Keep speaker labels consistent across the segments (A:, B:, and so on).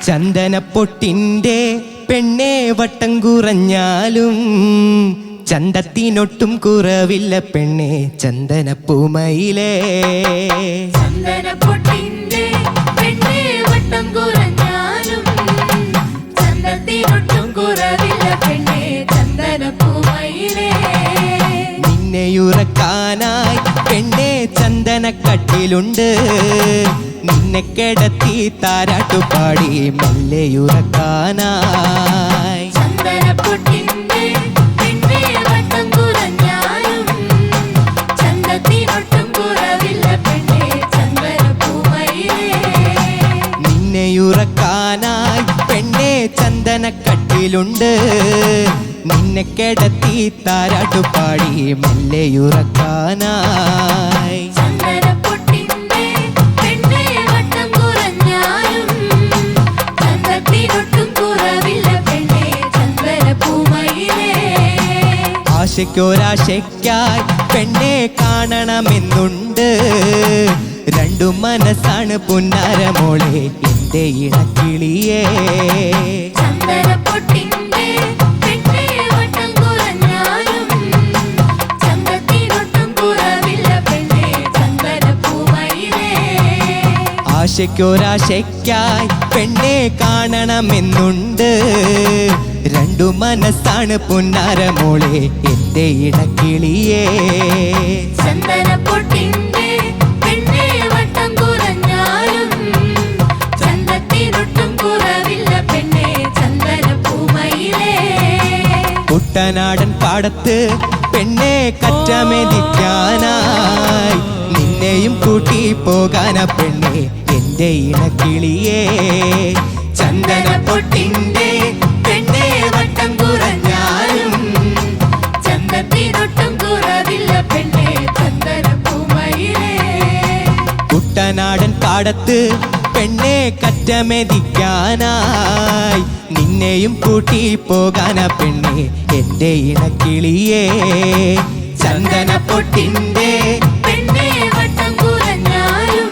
A: ചന്ദനപ്പൊട്ടിൻ്റെ പെണ്ണേ വട്ടം കുറഞ്ഞാലും ചന്തത്തിനൊട്ടും കുറവില്ല പെണ്ണേ ചന്ദനപ്പൂമയിലേ.
B: ചന്ദനപ്പൊട്ടിൻ്റെ പെണ്ണേ വട്ടം കുറഞ്ഞാലും ചന്തത്തിനൊട്ടും കുറവില്ല പെണ്ണേ ചന്ദനപ്പൂമയിലേ.
A: നിന്നെയുറക്കാനായി പെണ്ണേ ചന്ദനക്കട്ടിലുണ്ട്, നിന്നെ കിടത്തി താരാട്ടുപാടി മെല്ലെയുറക്കാനായി.
B: ചന്ദനപ്പൊട്ടിൻ്റെ പെണ്ണേ വട്ടം കുറഞ്ഞാലും ചന്തത്തിനൊട്ടും കുറവില്ല പെണ്ണേ ചന്ദനപ്പൂമയിലേ.
A: നിന്നെയുറക്കാനായി പെണ്ണേ ചന്ദനക്കട്ടിലുണ്ട്, നിന്നെ കിടത്തി താരാട്ടുപാടി മെല്ലെയുറക്കാനായി.
B: ചന്ദനപ്പൊട്ടിൻ്റെ പെണ്ണേ വട്ടം കുറഞ്ഞാലും ചന്തത്തിനൊട്ടും കുറവില്ല പെണ്ണേ ചന്ദനപ്പൂമയിലേ.
A: ആശയ്ക്കൊരാശയ്ക്കായി പെണ്ണെ കാണണമെന്നുണ്ട്, രണ്ടു മനസ്സാണ് പുന്നാരമോളെ എൻ്റെ ഇണക്കിളിയേ.
B: ചന്ദനപ്പൊട്ടിൻ്റെ പെണ്ണേ വട്ടം കുറഞ്ഞാലും ചന്തത്തിനൊട്ടും കുറവില്ല പെണ്ണേ ചന്ദനപ്പൂമയിലേ.
A: ആശയ്ക്കൊരാശയ്ക്കായി പെണ്ണെ കാണണമെന്നുണ്ട്, രണ്ടു മനസ്സാണ് പുന്നാരമോളെ എൻ്റെ ഇണക്കിളിയേ.
B: ചന്ദനപ്പൊട്ടിൻ്റെ പെണ്ണേ വട്ടം കുറഞ്ഞാലും ചന്തത്തിനൊട്ടും കുറവില്ല പെണ്ണേ ചന്ദനപ്പൂമയിലേ.
A: കുട്ടനാടൻ പാടത്ത് പെണ്ണെ കറ്റമെതിക്കാനായി നിന്നെയും കൂട്ടി പോകാന പെണ്ണെ എൻ്റെ ഇണക്കിളിയേ. ചന്ദനപ്പൊട്ടിൻ്റെ പെണ്ണെ വട്ടം കുറഞ്ഞാലും
B: ചന്തത്തിനൊട്ടും കുറവില്ല പെണ്ണേ ചന്ദനപ്പൂമയിലേ.
A: കുട്ടനാടൻ പാടത്ത് പെണ്ണെ കറ്റമെതിക്കാനായി നിന്നെയും കൂട്ടി പോകാന പെണ്ണെ എൻ്റെ ഇണക്കിളിയേ. ചന്ദനപ്പൊട്ടിൻ്റെ
B: പെണ്ണേ വട്ടം കുറഞ്ഞാലും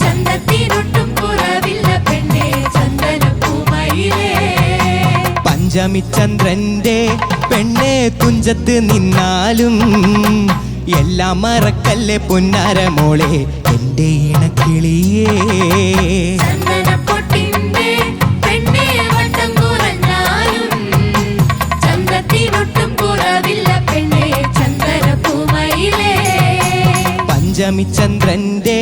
B: ചന്തത്തിനൊട്ടും കുറവില്ല പെണ്ണേ ചന്ദനപ്പൂമയിലേ.
A: പഞ്ചമിചന്ദ്രന്റെ പെണ്ണെ തുഞ്ചത്ത് നിന്നാലും എല്ലാം മറക്കല്ലേ പുന്നാരമോളെ എൻ്റെ ഇണക്കിളിയേ.
B: ചന്ദനപ്പൊട്ടിൻ്റെ പെണ്ണേ വട്ടം കുറഞ്ഞാലും ചന്തത്തിനൊട്ടും കുറവില്ല പെണ്ണേ ചന്ദനപ്പൂമയിലേ.
A: പഞ്ചമിചന്ദ്രന്റെ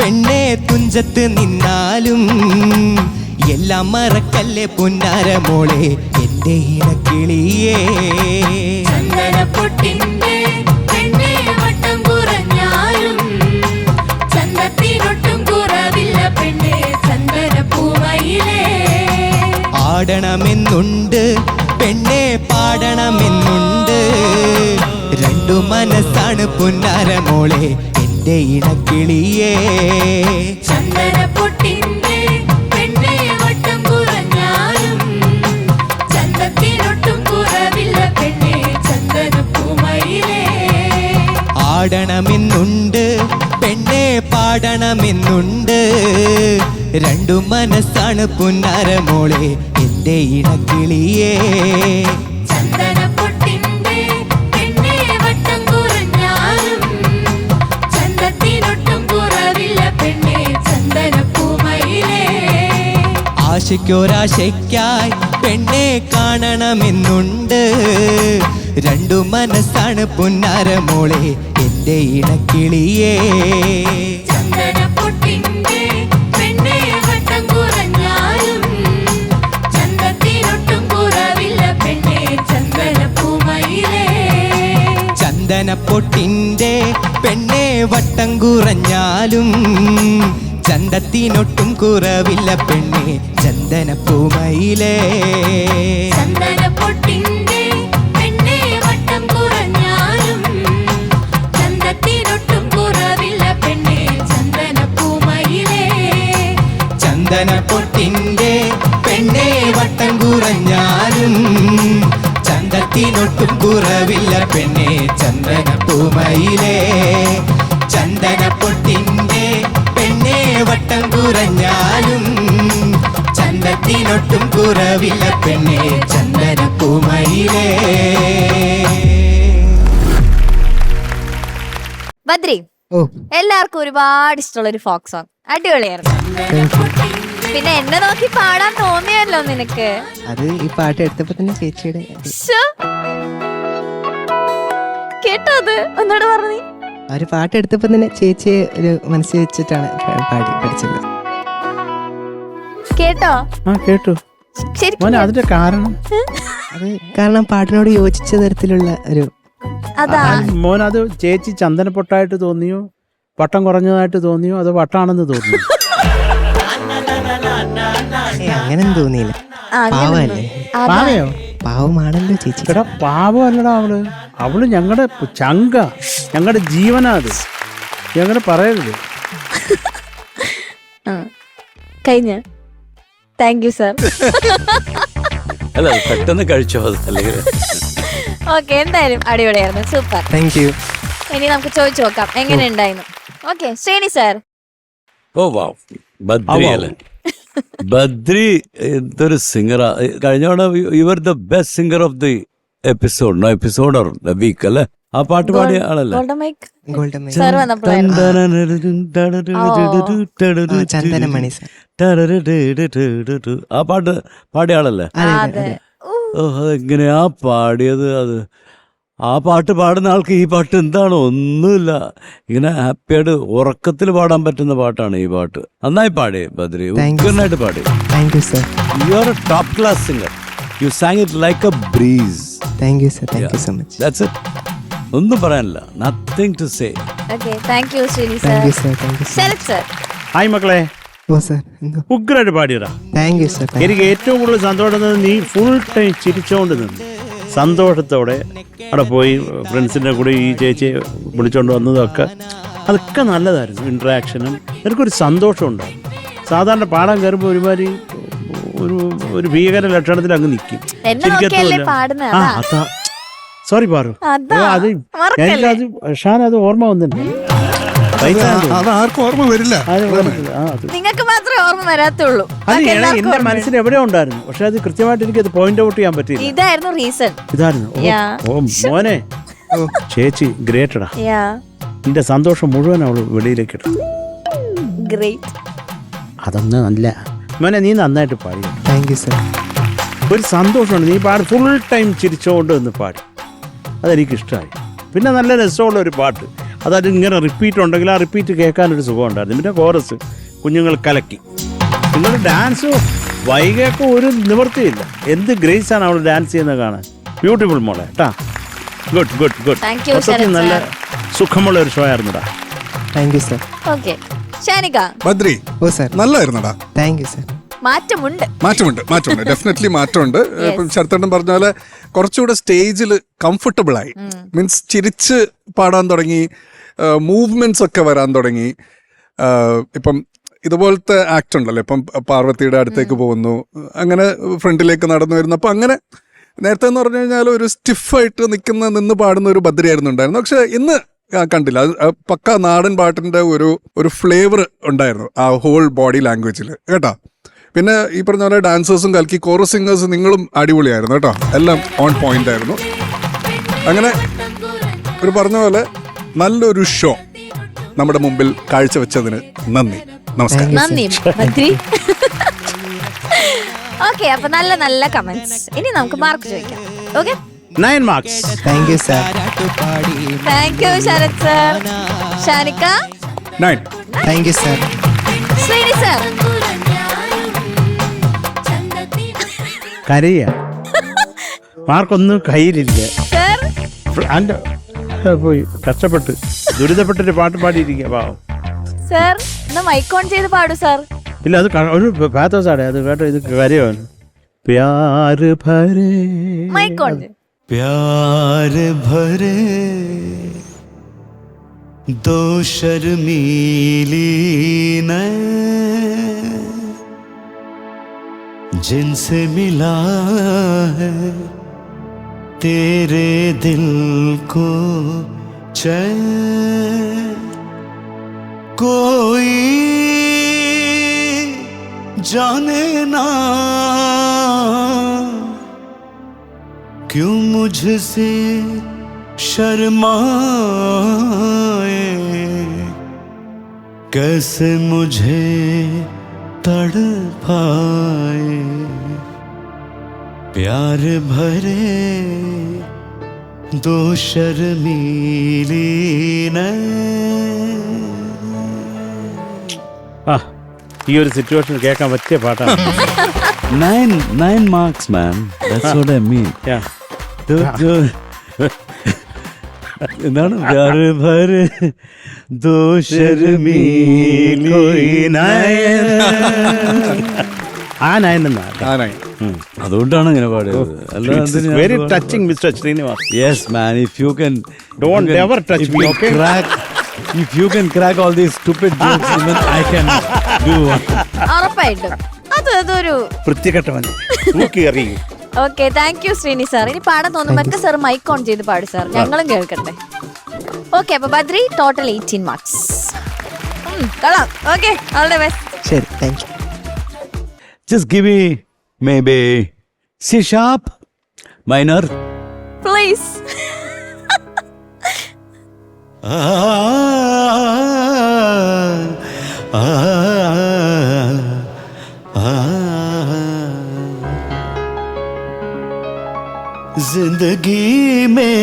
A: പെണ്ണെ തുഞ്ചത്ത് നിന്നാലും എല്ലാം മറക്കല്ലേ പുന്നാരമോളെ എൻ്റെ ഇണക്കിളിയേ.
B: ചന്ദനപ്പൊട്ടിൻ്റെ പെണ്ണേ വട്ടം കുറഞ്ഞാലും ചന്തത്തിനൊട്ടും കുറവില്ല പെണ്ണേ ചന്ദനപ്പൂമയിലേ.
A: ആടണമെന്നുണ്ട് പെണ്ണെ പാടണമെന്നുണ്ട്, രണ്ടു മനസ്സാണ് പുന്നാരമോളെ എൻ്റെ ഇണക്കിളിയേ.
B: ചന്ദനപ്പൊട്ടിൻ്റെ പെണ്ണേ വട്ടം കുറഞ്ഞാലും ചന്തത്തിനൊട്ടും കുറവില്ല പെണ്ണേ ചന്ദനപ്പൂമയിലേ.
A: ആടണമെന്നുണ്ട് പെണ്ണെ പാടണമെന്നുണ്ട്, രണ്ടു മനസ്സാണ് പുന്നാരമോളെ എൻ്റെ ഇണക്കിളിയേ.
B: ചന്ദനപ്പൊട്ടിൻ്റെ പെണ്ണേ വട്ടം കുറഞ്ഞാലും ചന്തത്തിനൊട്ടും കുറവില്ല പെണ്ണേ ചന്ദനപ്പൂമയിലേ.
A: ആശയ്ക്കൊരാശയ്ക്കായി പെണ്ണെ കാണണമെന്നുണ്ട്, രണ്ടു മനസ്സാണ് പുന്നാരമോളെ എൻ്റെ ഇണക്കിളിയേ.
B: ചന്ദനപ്പൊട്ടിൻ്റെ പെണ്ണേ വട്ടം കുറഞ്ഞാലും ചന്തത്തിനൊട്ടും കുറവില്ല പെണ്ണേ ചന്ദനപ്പൂമയിലേ.
A: ചന്ദനപ്പൊട്ടിൻ്റെ പെണ്ണെ വട്ടം കുറഞ്ഞാലും ചന്തത്തിനൊട്ടും കുറവില്ല പെണ്ണെ ചന്ദനപ്പൂമയിലേ.
B: ചന്ദനപ്പൊട്ടിൻ്റെ പെണ്ണേ വട്ടം കുറഞ്ഞാലും ചന്തത്തിനൊട്ടും കുറവില്ല പെണ്ണേ ചന്ദനപ്പൂമയിലേ.
A: ചന്ദനപ്പൊട്ടിൻ്റെ പെണ്ണെ വട്ടം കുറഞ്ഞാലും ചന്തത്തിനൊട്ടും കുറവില്ല പെണ്ണെ ചന്ദനപ്പൂമയിലേ. ചന്ദനപ്പൊട്ടിൻ്റെ പെണ്ണെ വട്ടം കുറഞ്ഞാലും സ്നേഹത്തിനൊട്ടും കുറവില്ല പെണ്ണെ ചന്ദനപ്പൂമയിലേ.
B: ബദ്രി, എല്ലാവർക്കും ഒരുപാട് ഇഷ്ടമുള്ള ഒരു ഫോക്ക് സോങ്, അടിപൊളിയായിരുന്നു. പിന്നെ എന്നെ നോക്കി പാടാൻ തോന്നിയല്ലോ നിനക്ക്.
A: അത് ഈ പാട്ട് എടുത്തപ്പോ തന്നെ ചേച്ചിയുടെ
B: ശ്ശോ. കേട്ടോ? അത് ഒന്നോട് പറഞ്ഞു.
A: ഒരു പാട്ട് എടുത്തപ്പോ തന്നെ ചേച്ചിയെ ഒരു മനസ്സിൽ വെച്ചിട്ടാണ് പാടി പഠിച്ചത്.
B: കേട്ടോ?
C: കേട്ടു.
B: ശരിക്കും
C: അതിന്റെ കാരണം
A: അത് കാരണം പാട്ടിനോട് യോജിച്ച തരത്തിലുള്ള ഒരു
B: അതാ.
C: മോൻ അത് ചേച്ചി ചന്ദനപ്പൊട്ടായിട്ട് തോന്നിയോ, വട്ടം കുറഞ്ഞതായിട്ട് തോന്നിയോ, അതോ വട്ടാണെന്ന് തോന്നിയോ?
A: അങ്ങനെയൊന്നും തോന്നിയില്ല. പാവല്ലേ?
C: പാവയോ?
A: പാവമാണല്ലോ ചേച്ചി.
C: എടാ പാവമല്ലടാ അവള് ഞങ്ങളുടെ ചങ്ക, ഞങ്ങളുടെ ജീവനാ. അത് ഞങ്ങളുടെ പറയരുത്.
B: കഴിഞ്ഞ താങ്ക് യു സാർ.
D: അല്ല പെട്ടെന്ന് കഴിച്ചോ അല്ലെങ്കിൽ?
B: ഓക്കെ, എന്തായാലും അടിപൊളിയായിരുന്നു, സൂപ്പർ.
A: Thank you.
B: ഇനി നമുക്ക് ചോദിച്ചു നോക്കാം എങ്ങനെ ഉണ്ടായിരുന്നു. Okay, Srini sir.
D: Oh wow, Badri അല്ലേ? ബദ്രി എന്തൊരു സിംഗറാ. കഴിഞ്ഞ തവണ your the best singer of the episode or the week അല്ലേ? ആ പാട്ട് പാടിയ ആളല്ലേ?
B: ഗോൾഡൻ മൈക്ക്
A: ഗോൾഡൻ
B: സാർ വന്നപ്പോഴായിരുന്നു.
A: ചന്ദനമണി സാർ.
D: ആ പാട്ട് പാടിയ ആളല്ലേ?
B: അതെ.
D: അതെങ്ങനെയാ പാടിയത്? അത് ആ പാട്ട് പാടുന്ന ആൾക്ക് ഈ പാട്ട് എന്താണ്? ഒന്നുമില്ല, ഇങ്ങനെ ഹാപ്പിയായിട്ട് ഉറക്കത്തിൽ പാടാൻ പറ്റുന്ന പാട്ടാണ് ഈ പാട്ട്. നന്നായി പാടി ബദ്രി, ഉഗ്രനായിട്ട് പാടി.
A: Thank you sir.
D: You are a top class singer. You sang it like a breeze.
A: Thank you sir. Thank you so much.
D: That's it. ഒന്നും പറയാനില്ല, nothing to say.
B: Okay, thank you Srini
A: thank you
B: sir.
A: Sir. Thank you sir.
B: Sarath sir.
C: Hi മക്കളെ.
A: Oh sir, എന്തോ
C: ഉഗ്രായിട്ട് പാടിയടാ.
A: Thank you sir.
C: എനിക്ക് ഏറ്റവും കൂടുതൽ സന്തോഷം നീ ഫുൾ ടൈം ചിരിച്ചോണ്ട് നിന്ന് സന്തോഷത്തോടെ അവിടെ പോയി ഫ്രണ്ട്സിൻ്റെ കൂടെ ഈ ചേച്ചിയെ വിളിച്ചോണ്ട് വന്നതൊക്കെ അതൊക്കെ നല്ലതായിരുന്നു. ഇൻട്രാക്ഷനും എനിക്കൊരു സന്തോഷം ഉണ്ടാകും. സാധാരണ പാടാൻ കയറുമ്പോൾ ഒരുമാതിരി ഒരു ഭീകര ലക്ഷണത്തിൽ അങ്ങ് നിൽക്കും. സോറി പാറു, അത് എനിക്കത് ഷാൻ അത് ഓർമ്മ വന്നിട്ടുണ്ട്.
E: അത് ആർക്കും ഓർമ്മ വരില്ല.
B: നിങ്ങൾക്ക് മാത്രമേ ഓർമ്മ വരാത്തുള്ളൂ.
C: അത് എന്റെ മനസ്സിൽ എവിടെ ഉണ്ടായിരുന്നു, പക്ഷെ അത് കൃത്യമായിട്ട് എനിക്ക് അത് പോയിന്റ് ഔട്ട് ചെയ്യാൻ പറ്റില്ല.
B: ഇതായിരുന്നു റീസൺ.
C: ഇതായിരുന്നു. ഓ മോനെ, ചേച്ചി ഗ്രേറ്റടാ. നിന്റെ സന്തോഷം മുഴുവൻ അവള് വെളിയിലേക്ക് ഇട്ടു. അതൊന്നും അല്ല മോനെ, നീ നന്നായിട്ട് പാടി.
A: Thank you sir.
C: ഒരു സന്തോഷമുണ്ട്. നീ പാടി ഫുൾ ടൈം ചിരിച്ചോണ്ട് എന്ന് പാടി, അതെനിക്കിഷ്ടമായി. പിന്നെ നല്ല രസമുള്ള ഒരു പാട്ട്, അതായത് ഇങ്ങനെ റിപ്പീറ്റ് ഉണ്ടെങ്കിൽ ആ റിപ്പീറ്റ് കേൾക്കാനൊരു സുഖം ഉണ്ടായിരുന്നു. പിന്നെ കോറസ് കുഞ്ഞുങ്ങൾ കലക്കി. നിങ്ങളുടെ ഡാൻസ് വൈകിയൊക്കെ ഒരു നിവൃത്തിയില്ല. എന്ത് ഗ്രേസാണ് അവൾ ഡാൻസ് ചെയ്യുന്നത് കാണാൻ. ബ്യൂട്ടിഫുൾ മോളെ കേട്ടാ. Good good good. മൊത്തത്തിൽ നല്ല സുഖമുള്ള ഒരു ഷോ ആയിരുന്നുടാ.
A: Thank you sir.
B: Okay, Shanika.
E: Badri,
A: oh sir,
E: നല്ലായിരുന്നടാ.
A: Thank you sir.
E: മാറ്റമുണ്ട് ഡെഫിനറ്റ്ലി മാറ്റമുണ്ട്. ഇപ്പം ശരത്തേട്ടൻ പറഞ്ഞ പോലെ കുറച്ചുകൂടെ സ്റ്റേജിൽ കംഫർട്ടബിൾ ആയി. മീൻസ് ചിരിച്ച് പാടാൻ തുടങ്ങി, മൂവ്മെന്റ്സ് ഒക്കെ വരാൻ തുടങ്ങി. ഇപ്പം ഇതുപോലത്തെ ആക്ട് ഉണ്ടല്ലോ, ഇപ്പം പാർവതിയുടെ അടുത്തേക്ക് പോകുന്നു, അങ്ങനെ ഫ്രണ്ടിലേക്ക് നടന്നു വരുന്നു. അപ്പം അങ്ങനെ നേരത്തെ എന്ന് പറഞ്ഞു കഴിഞ്ഞാൽ ഒരു സ്റ്റിഫായിട്ട് നിന്ന് പാടുന്ന ഒരു ബദ്രിയായിരുന്നു ഉണ്ടായിരുന്നു. പക്ഷെ ഇന്ന് കണ്ടില്ല. പക്ക നാടൻ പാട്ടിന്റെ ഒരു ഫ്ലേവർ ഉണ്ടായിരുന്നു ആ ഹോൾ ബോഡി ലാംഗ്വേജിൽ കേട്ടോ. പിന്നെ ഈ പറഞ്ഞ പോലെ ഡാൻസേഴ്സും കലക്കി, കോറസ് സിംഗേഴ്സ് നിങ്ങളും അടിപൊളിയായിരുന്നു കേട്ടോ. എല്ലാം ഓൺ പോയിന്റ് ആയിരുന്നു. അങ്ങനെ ഒരു പറഞ്ഞ പോലെ നല്ലൊരു ഷോ നമ്മുടെ മുമ്പിൽ കാഴ്ചവെച്ചതിന് നന്ദി. നമസ്കാരം.
B: നന്ദി ബദ്രി. ഓക്കെ, അപ്പൊ നല്ല നല്ല കമന്റ്സ്. ഇനി നമുക്ക് മാർക്ക് ചോദിക്കാം. Okay,
C: 9 marks.
A: Thank you sir.
B: Thank you Sarath sir. Shanika
E: 9.
A: Thank you sir.
B: Srini sir.
C: കരയ മാർക്കൊന്നും കയ്യിലില്ല. പോയി കഷ്ടപ്പെട്ട് ദുരിതപ്പെട്ടൊരു പാട്ട് പാടിയിരിക്കുക പാവം.
B: സർ മൈക്ക് ഓൺ ചെയ്ത് പാടൂ സർ.
C: ഇല്ല, അത് ഒരു പാത്തോസാടെ, അത് കേട്ടോ. ഇത് കരയോ? പ്യാര് ഭരേ
B: മൈക്ക് ഓൺ.
A: प्यार भरे दो शर्मीली नैन जिनसे मिला है तेरे दिल को चैन, कोई
D: जाने ना क्यों मुझसे शर्माए, कैसे मुझे तड़पाए, प्यार भरे दो शर्मीली नैन.
C: ആ ഈ ഒരു സിറ്റുവേഷൻ കേൾക്കാൻ പറ്റിയ പാട്ടാണ്.
D: 9 marks, man. That's what I mean.
C: Yeah.
D: എന്താണ് പ്യാർ ഭരെ ദോ ശർമീലി നയൻ.
C: ആ നയൻ എന്നാ.
E: ആനായി.
D: അതുകൊണ്ടാണ് ഇങ്ങനെ പാടിയത്.
C: Very touching mister Srinivas.
D: Yes, man. If you can,
C: Don't ever touch me, okay?
D: If you can crack all these stupid jokes, even I can do one.
B: ഉറപ്പായിട്ടും അതൊരു
C: വൃത്തികെട്ടവൻ തൂക്കി എറിയും.
B: Okay. Thank you Srini sir. ഇനി പാടാൻ തോന്നുമ്പോൾ സാർ മൈക്ക് ഓൺ ചെയ്ത് പാടും സാർ, ഞങ്ങളും കേൾക്കട്ടെ. ഓക്കെ, അപ്പൊ ബദ്രി ടോട്ടൽ 18 മാർക്സ്. കൊള്ളാം. Okay, all the best.
A: ശരി, thank you.
D: Just give me maybe C sharp minor.
B: Please.
D: जिंदगी में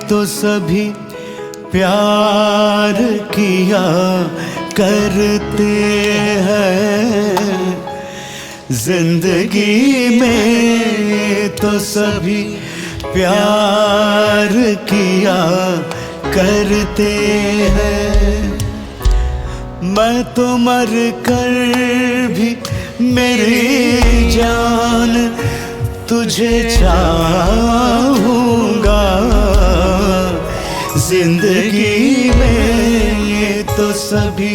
D: तो सभी प्यार किया करते हैं, जिंदगी में तो सभी प्यार किया करते हैं. मैं तो मर कर भी मेरी जान तुझे चाहूंगा, जिंदगी में तो सभी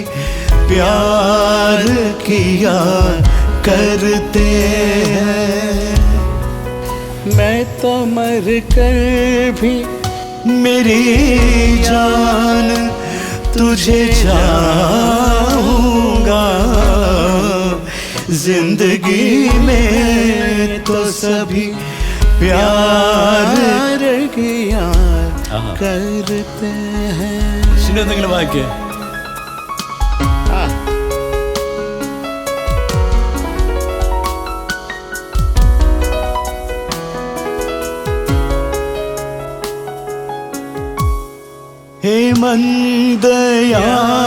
D: प्यार किया करते हैं. मैं तो मर कर भी मेरी जान तुझे चाहूंगा, जिंदगी में तो सभी प्यार किया करते हैं. എന്തെങ്കിലും വായിക്കേ?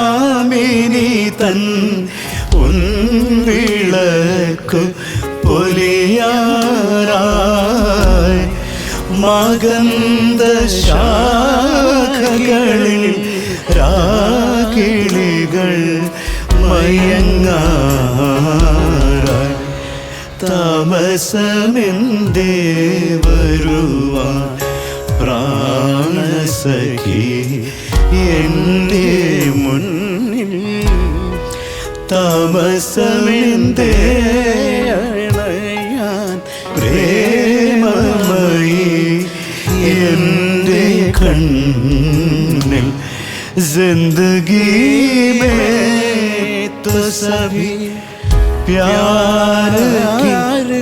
D: ഹേമന്തയാമിനി തൻ ഉൻവിളക്കു പൊലിയാറായി മകന്ദ ശാഖകളിൽ രാക്കിളികൾ മയങ്ങാറായി താമസമെന്തേ വരുവാൻ പ്രാണസഖി എൻ്റെ മുന്നിൽ, താമസമെന്തേ അണയാൻ പ്രേമമയി എൻ്റെ കണ്ണിൽ, जिंदगी में तो सभी प्यार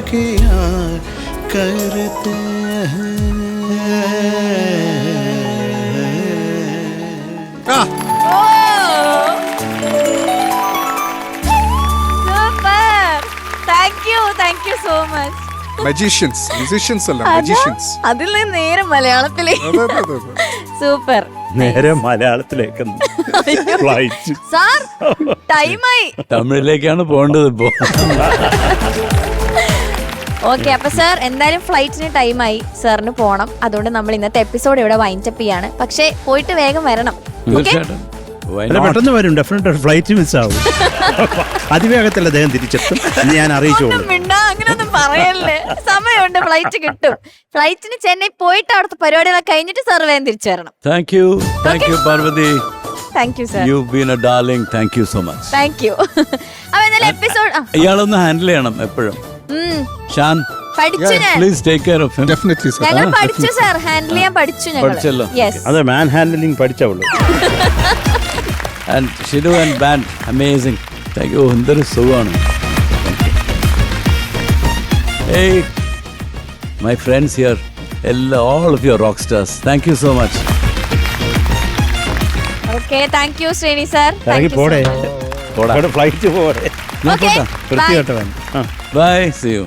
D: किया करते हैं.
B: Super. Thank you so much.
E: Musicians അല്ല, മജീഷ്യൻസ്.
B: അതിൽ നിന്ന് നേരെ മലയാളത്തിലേക്ക്. സൂപ്പർ.
C: നേരെ മലയാളത്തിലേക്ക് ഫ്ലൈറ്റ്.
B: സാർ ടൈമായി.
D: തമിഴിലേക്കാണ് പോകേണ്ടത് ഇപ്പോ.
B: ഓക്കെ, അപ്പൊ സാർ എന്തായാലും ഫ്ലൈറ്റിന് ടൈമായി, സാറിന് പോണം. അതുകൊണ്ട് നമ്മൾ ഇന്നത്തെ എപ്പിസോഡ് ഇവിടെ വൈൻഡപ്പ് ചെയ്യാണ്. പക്ഷേ പോയിട്ട് വേഗം വരണം.
D: തീർച്ചയായിട്ടും
C: അല്ല, പെട്ടെന്ന് വരും. ഡെഫിനറ്റ് ഫ്ലൈറ്റ് മിസ് ആവും. അതിവേഗത്തിൽ അദ്ദേഹം തിരിച്ചെത്തും, ഞാൻ അറിയിച്ചോളൂ.
B: അങ്ങനെയൊന്നും പറയല്ലേ, സമയമുണ്ട്, ഫ്ലൈറ്റ് കിട്ടും. ഫ്ലൈറ്റിന് ചെന്നൈ പോയിട്ട് അവിടുത്തെ പരിപാടികളൊക്കെ കഴിഞ്ഞിട്ട് സാർ വേഗം തിരിച്ചു വരണം.
D: Thank you Parvathi.
B: Thank you sir.
D: You've been a darling. Thank you so much.
B: Thank you. അപ്പൊ എന്തായാലും എപ്പിസോഡ്
D: ഇയാളൊന്ന് ഹാൻഡിൽ ചെയ്യണം എപ്പോഴും. ഷാൻ,
B: പഠിച്ചു ഞാൻ.
D: Please take care of him.
E: Definitely, sir.
B: ഞങ്ങൾ പഠിച്ചു സാർ, ഹാൻഡിൽ ചെയ്യാൻ പഠിച്ചു ഞങ്ങൾ.
D: പഠിച്ചല്ലോ.
B: യെസ്.
C: അതെ, മാൻ handling പഠിച്ചവളു.
D: And Shidu and band, amazing. Thank you. എന്തൊരു സുഖമാണ്. Hey, my friends here, all of you are rock stars. Thank you so much.
B: Okay thank you Srini sir.
C: ഇറങ്ങി പോടേ,
D: പോടാ.
C: ഫ്ലൈറ്റ് പോടെ.
B: ഓക്കെ
C: വൃത്തികെട്ടവൻ.
D: Bye. See you.